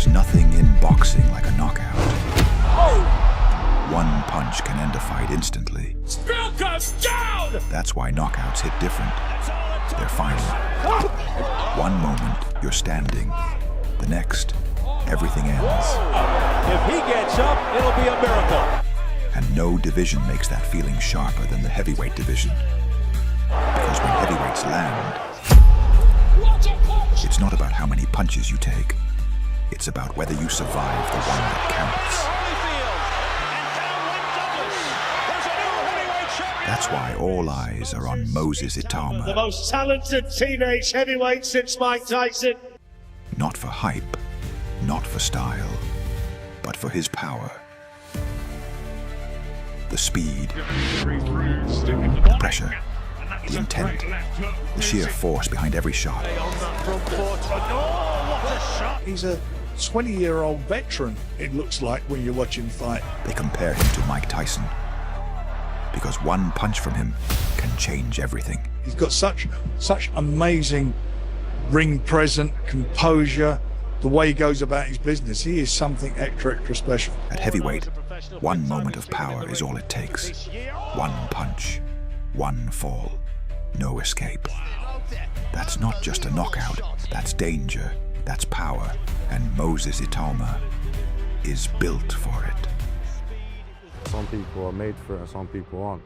There's nothing in boxing like a knockout. One punch can end a fight instantly. Spill goes down! That's why knockouts hit different. They're final. One moment, you're standing. The next, everything ends. If he gets up, it'll be a miracle. And no division makes that feeling sharper than the heavyweight division. Because when heavyweights land, it's not about how many punches you take. It's about whether you survive the one that counts. That's why all eyes are on Moses Itauma. The most talented teenage heavyweight since Mike Tyson. Not for hype, not for style, but for his power. The speed, the pressure, the intent, the sheer force behind every shot. He's a 20-year-old veteran, it looks like, when you watch him fight. They compare him to Mike Tyson because one punch from him can change everything. He's got such amazing ring presence, composure, the way he goes about his business. He is something extra special. At heavyweight, one moment of power is all it takes. One punch, one fall, no escape. That's not just a knockout, that's danger, that's power, and Moses Itauma is built for it. Some people are made for it and some people aren't.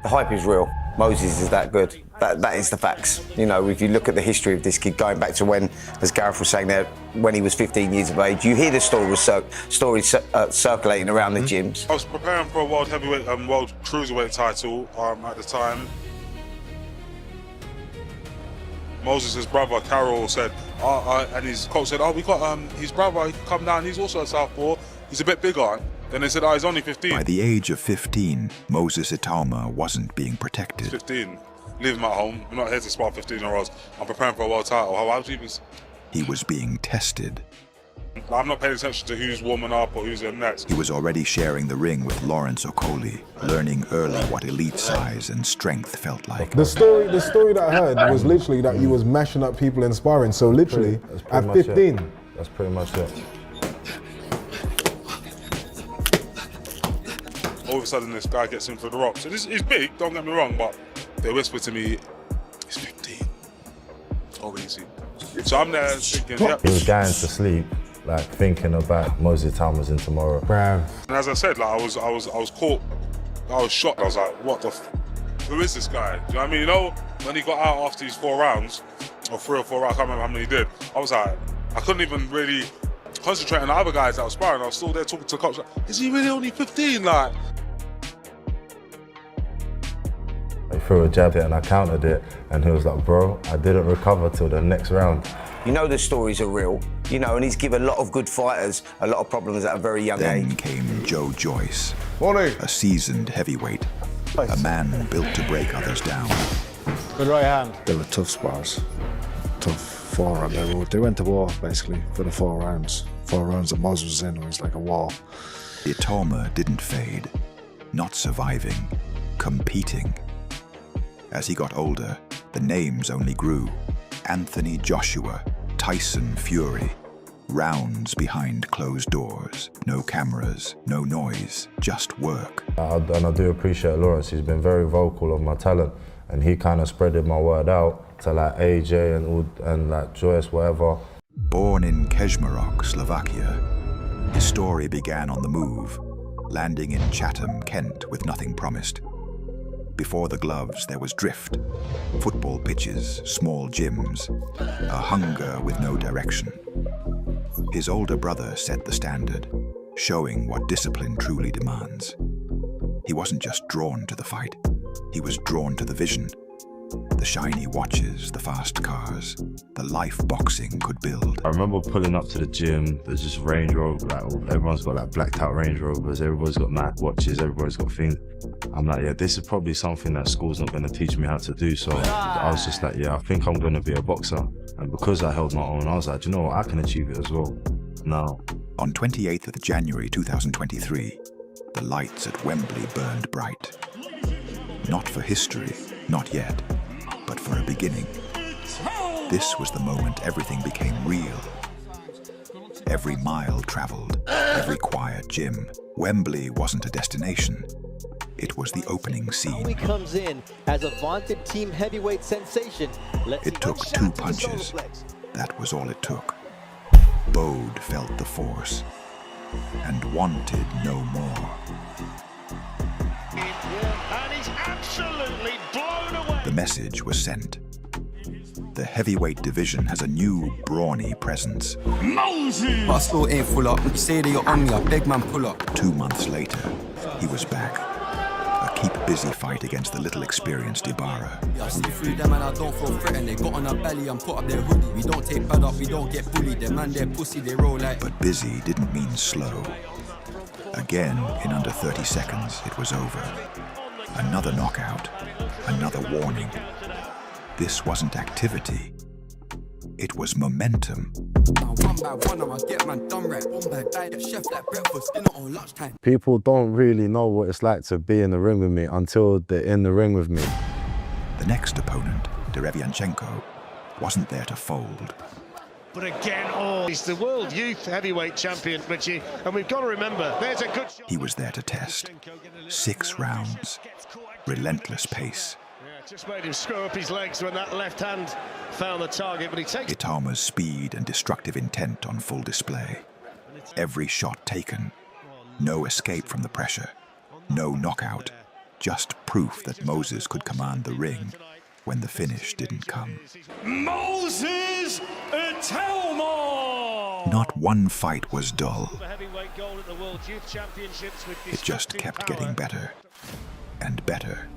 The hype is real. Moses is that good. That is the facts. You know, if you look at the history of this kid, going back to when, as Gareth was saying there, when he was 15 years of age, you hear the stories circulating around the gyms. I was preparing for a world heavyweight, world cruiserweight title at the time. Moses' brother, Carol, said, and his coach said, we got his brother, he can come down, he's also a southpaw, he's a bit bigger. Then they said, he's only 15. By the age of 15, Moses Itauma wasn't being protected. 15, leave him at home. I'm not here to spar 15-year-olds. I'm preparing for a world title. He was being tested. I'm not paying attention to who's warming up or who's in next. He was already sharing the ring with Lawrence Okoli, learning early what elite size and strength felt like. The story that I heard was literally that he was mashing up people in sparring. So literally, at 15. That's pretty much it. All of a sudden, this guy gets in for the rocks. So he's big, don't get me wrong, but they whisper to me, he's 15. Oh, easy. So I'm there thinking, yep. He was going to sleep, like thinking about Moses Itauma's in tomorrow. Bruh. And as I said, like I was caught. I was shocked. I was like, what the? Who is this guy? Do you know what I mean? You know, when he got out after these 4 rounds, or 3 or 4 rounds, I can't remember how many he did. I was like, I couldn't even really concentrate on the other guys that were sparring. I was still there talking to the coach. Like, is he really only 15? Like. He threw a jab and I countered it, and he was like, bro, I didn't recover till the next round. You know the stories are real, you know, and he's given a lot of good fighters a lot of problems at a very young age. Then came Joe Joyce, Morning. a seasoned heavyweight, a man built to break others down. Good right hand. They were tough spars, tough 4 rounds. They went to war basically for the 4 rounds. 4 rounds that Moses was in, it was like a wall. Itauma didn't fade, not surviving, competing. As he got older, the names only grew. Anthony Joshua, Tyson Fury. Rounds behind closed doors. No cameras, no noise, just work. And I do appreciate Lawrence. He's been very vocal of my talent, and he kind of spreaded my word out to like AJ and like Joyce, whatever. Born in Kežmarok, Slovakia, his story began on the move, landing in Chatham, Kent with nothing promised. Before the gloves, there was drift, football pitches, small gyms, a hunger with no direction. His older brother set the standard, showing what discipline truly demands. He wasn't just drawn to the fight, he was drawn to the vision. The shiny watches, the fast cars, the life boxing could build. I remember pulling up to the gym, there's just Range Rover, like everyone's got like blacked out Range Rovers, everybody's got mad watches, everybody's got things. I'm like, yeah, this is probably something that school's not gonna teach me how to do. So I was just like, yeah, I think I'm gonna be a boxer. And because I held my own, I was like, you know what, I can achieve it as well. Now. On 28th of January 2023, the lights at Wembley burned bright. Not for history, not yet, but for a beginning. This was the moment everything became real. Every mile traveled, every quiet gym. Wembley wasn't a destination. It was the opening scene. He comes in as a vaunted team heavyweight sensation. It took 2 punches. That was all it took. Bode felt the force and wanted no more. And he's absolutely blown away. The message was sent. The heavyweight division has a new, brawny presence. Moses! But I still ain't full up. You say that you're on me, a big man pull up. 2 months later, he was back. A keep-busy fight against the little experienced Ibarra. Yeah, I see through them and I don't feel threatened. They got on our belly and put up their hoodie. We don't take bad up, we don't get bullied. Them man, they're pussy, they roll like... But busy didn't mean slow. Again, in under 30 seconds, it was over. Another knockout, another warning. This wasn't activity. It was momentum. People don't really know what it's like to be in the ring with me until they're in the ring with me. The next opponent, Derevianchenko, wasn't there to fold. But again, he's the world youth heavyweight champion, Richie, and we've got to remember, there's a good shot. He was there to test. 6 rounds, relentless pace. Just made him screw up his legs when that left hand found the target, but he takes... Itauma's speed and destructive intent on full display. Every shot taken. No escape from the pressure. No knockout. Just proof that Moses could command the ring when the finish didn't come. Moses Itauma! Not one fight was dull. It just kept getting better and better.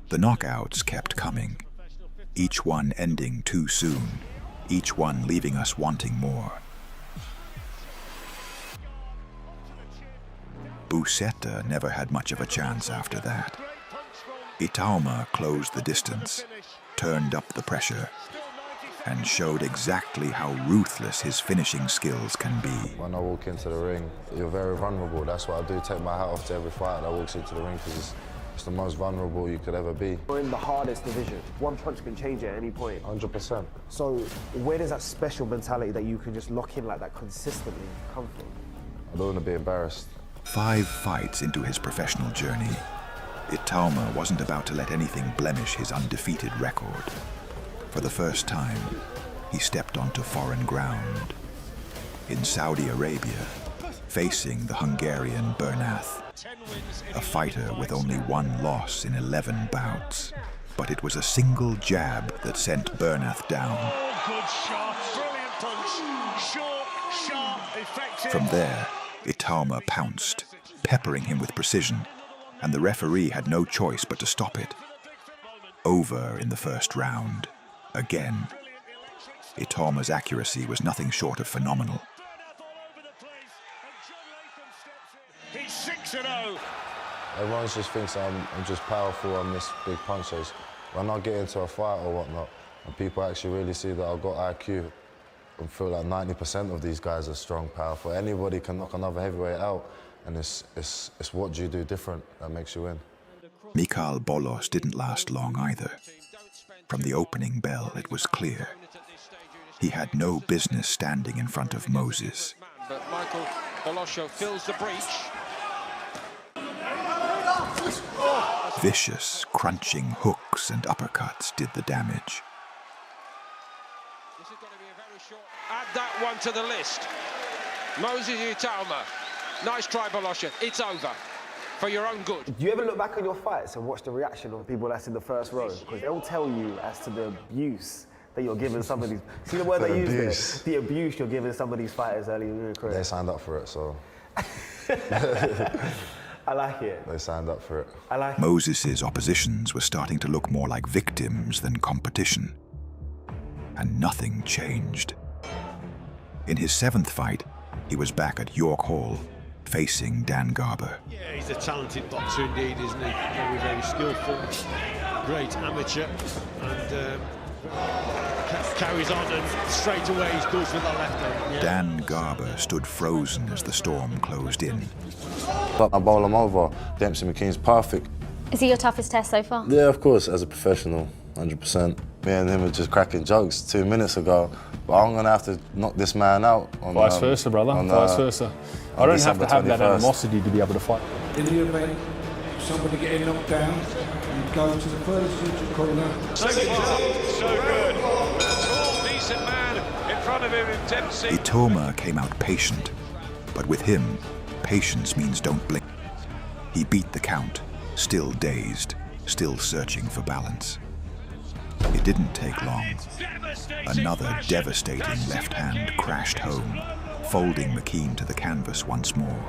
The knockouts kept coming, each one ending too soon, each one leaving us wanting more. Usyk never had much of a chance after that. Itauma closed the distance, turned up the pressure, and showed exactly how ruthless his finishing skills can be. When I walk into the ring, you're very vulnerable. That's why I do take my hat off to every fighter that walks into the ring, because it's the most vulnerable you could ever be. We're in the hardest division. One punch can change it at any point. 100%. So where does that special mentality that you can just lock in like that consistently come from? I don't want to be embarrassed. 5 fights into his professional journey, Itauma wasn't about to let anything blemish his undefeated record. For the first time, he stepped onto foreign ground. In Saudi Arabia, facing the Hungarian Bernath, a fighter with only 1 loss in 11 bouts. But it was a single jab that sent Bernath down. Good shot, brilliant punch, short, sharp, effective. From there, Itauma pounced, peppering him with precision, and the referee had no choice but to stop it. Over in the first round, again. Itauma's accuracy was nothing short of phenomenal. He's 6-0. Everyone just thinks I'm just powerful, I'm this big puncher. When I get into a fight or whatnot, and people actually really see that I've got IQ, I feel like 90% of these guys are strong, powerful. Anybody can knock another heavyweight out, and it's what you do different that makes you win. Mikhail Bolos didn't last long either. From the opening bell, it was clear. He had no business standing in front of Moses. But Michael Bolosho fills the breach. Vicious, crunching hooks and uppercuts did the damage. This is going to be a very short... Add that one to the list. Moses Itauma. Nice try, Bolosho. It's over. For your own good. Do you ever look back on your fights and watch the reaction of people that's in the first row? Because they'll tell you as to the abuse that you're giving some of these... See the word they use there? The abuse you're giving some of these fighters early in their career. They signed up for it, so... I like it. They signed up for it. I like it. Moses's oppositions were starting to look more like victims than competition. And nothing changed. In his 7th fight, he was back at York Hall, facing Dan Garber. Yeah, he's a talented boxer indeed, isn't he? Very, very skillful, great amateur, and carries on and straight away he goes with the left hand. Yeah. Dan Garber stood frozen as the storm closed in. I bowl him over. Dempsey McKean's perfect. Is he your toughest test so far? Yeah, of course, as a professional, 100%. Me and him were just cracking jokes 2 minutes ago, but I'm gonna have to knock this man out. On, vice versa, brother. Vice versa. I don't have to have that animosity to be able to fight. In the event somebody getting knocked down, you go to the first neutral corner. So good. A tall, decent man in front of him in Dempsey. Itauma came out patient, but with him, patience means don't blink. He beat the count, still dazed, still searching for balance. It didn't take long. Another devastating left hand crashed home, folding McKean to the canvas once more.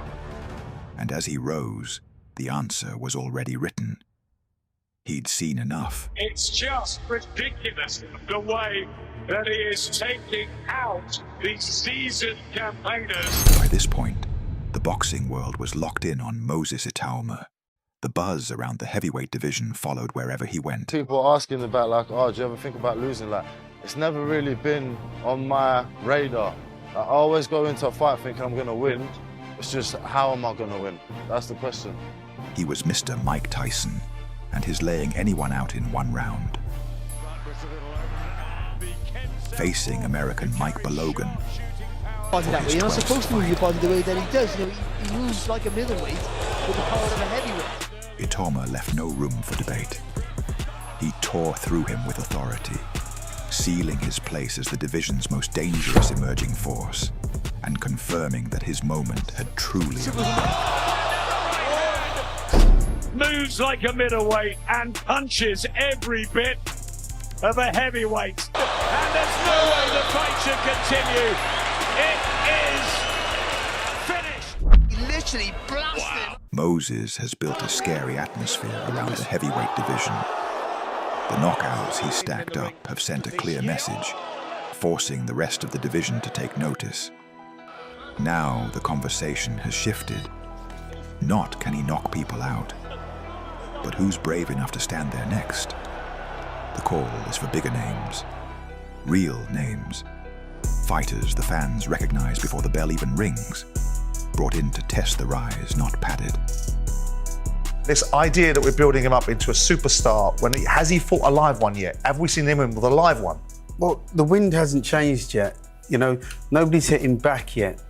And as he rose, the answer was already written. He'd seen enough. It's just ridiculous the way that he is taking out these seasoned campaigners. By this point, the boxing world was locked in on Moses Itauma. The buzz around the heavyweight division followed wherever he went. People are asking about, like, oh, do you ever think about losing? Like, it's never really been on my radar. I always go into a fight thinking I'm gonna win. It's just, how am I gonna win? That's the question. He was Mr. Mike Tyson, and his laying anyone out in one round. Facing American Mike Balogan. You're not supposed to move your body the way that he does. You know, he moves like a middleweight with the power of a heavyweight. Itauma left no room for debate. He tore through him with authority, sealing his place as the division's most dangerous emerging force, and confirming that his moment had truly arrived. Moves like a middleweight and punches every bit of a heavyweight. And there's no way the fight should continue. It is finished. He literally blasted. Moses has built a scary atmosphere around the heavyweight division. The knockouts he stacked up have sent a clear message, forcing the rest of the division to take notice. Now the conversation has shifted. Not can he knock people out, but who's brave enough to stand there next? The call is for bigger names, real names. Fighters the fans recognize before the bell even rings, brought in to test the rise, not padded. This idea that we're building him up into a superstar, has he fought a live one yet? Have we seen him with a live one? Well, the wind hasn't changed yet. You know, nobody's hitting back yet.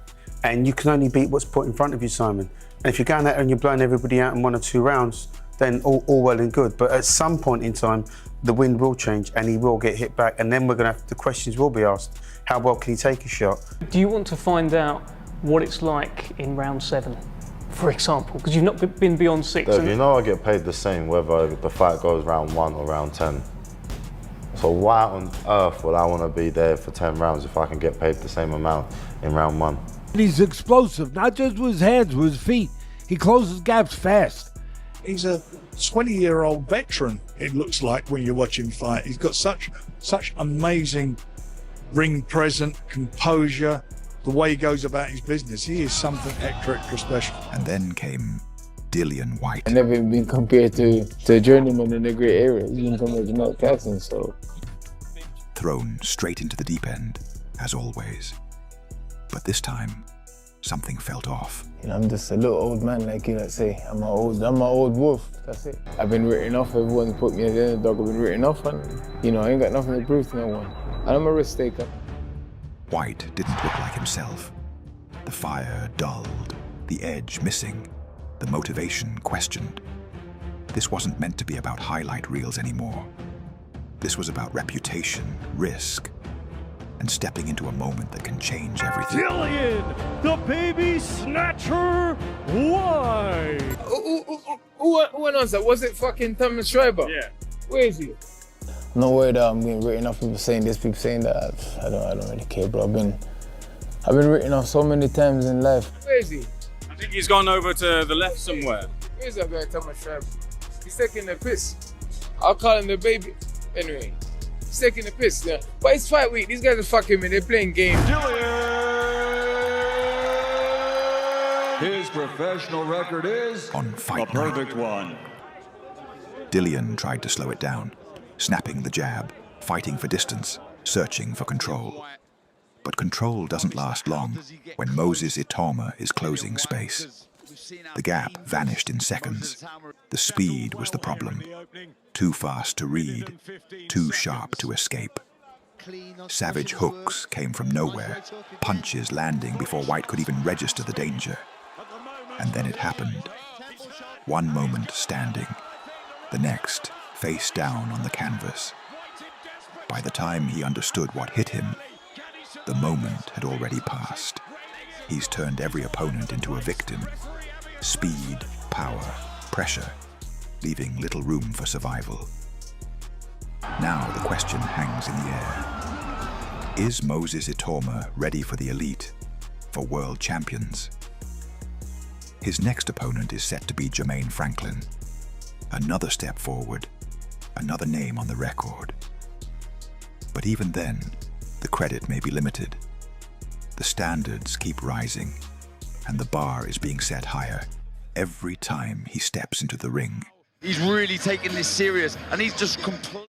And you can only beat what's put in front of you, Simon. And if you're going out and you're blowing everybody out in 1 or 2 rounds, then all well and good. But at some point in time, the wind will change and he will get hit back. And then the questions will be asked. How well can he take a shot? Do you want to find out what it's like in round 7, for example? Because you've not been beyond 6. Dave, you know I get paid the same whether the fight goes round 1 or round 10. So why on earth would I want to be there for 10 rounds if I can get paid the same amount in round 1? He's explosive, not just with his hands, with his feet. He closes gaps fast. He's a 20-year-old veteran, it looks like, when you watch him fight. He's got such amazing ring presence, composure, the way he goes about his business. He is something extra special. And then came Dillian Whyte. I've never been compared to a journeyman in a great area. He's been compared to Mike Tyson, so. Thrown straight into the deep end, as always. But this time, something felt off. You know, I'm just a little old man, like you say. I'm an old wolf, that's it. I've been written off, everyone's put me as the underdog. I've been written off and, you know, I ain't got nothing to prove to no one. And I'm a risk taker. Whyte didn't look like himself. The fire dulled, the edge missing, the motivation questioned. This wasn't meant to be about highlight reels anymore. This was about reputation, risk, and stepping into a moment that can change everything. Dillian, the baby snatcher, Whyte. Who announced that? Was it fucking Thomas Schreiber? Yeah. Where is he? I'm not worried that I'm getting written off. People saying this, people saying that. I don't really care, bro. I've been written off so many times in life. Where is he? I think he's gone over to the left somewhere. Where's that guy, Thomas Schreiber? He's taking the piss. I'll call him the baby. Anyway, he's taking the piss. Yeah. But it's fight week. These guys are fucking me. They're playing games. His professional record is on fight a perfect one. Dillian tried to slow it down, snapping the jab, fighting for distance, searching for control. But control doesn't last long when Moses Itauma is closing space. The gap vanished in seconds. The speed was the problem. Too fast to read, too sharp to escape. Savage hooks came from nowhere, punches landing before Whyte could even register the danger. And then it happened. One moment standing, the next face down on the canvas. By the time he understood what hit him, the moment had already passed. He's turned every opponent into a victim. Speed, power, pressure, leaving little room for survival. Now the question hangs in the air. Is Moses Itauma ready for the elite, for world champions? His next opponent is set to be Jermaine Franklin. Another step forward, another name on the record. But even then, the credit may be limited. The standards keep rising, and the bar is being set higher every time he steps into the ring. He's really taking this serious, and he's just completely...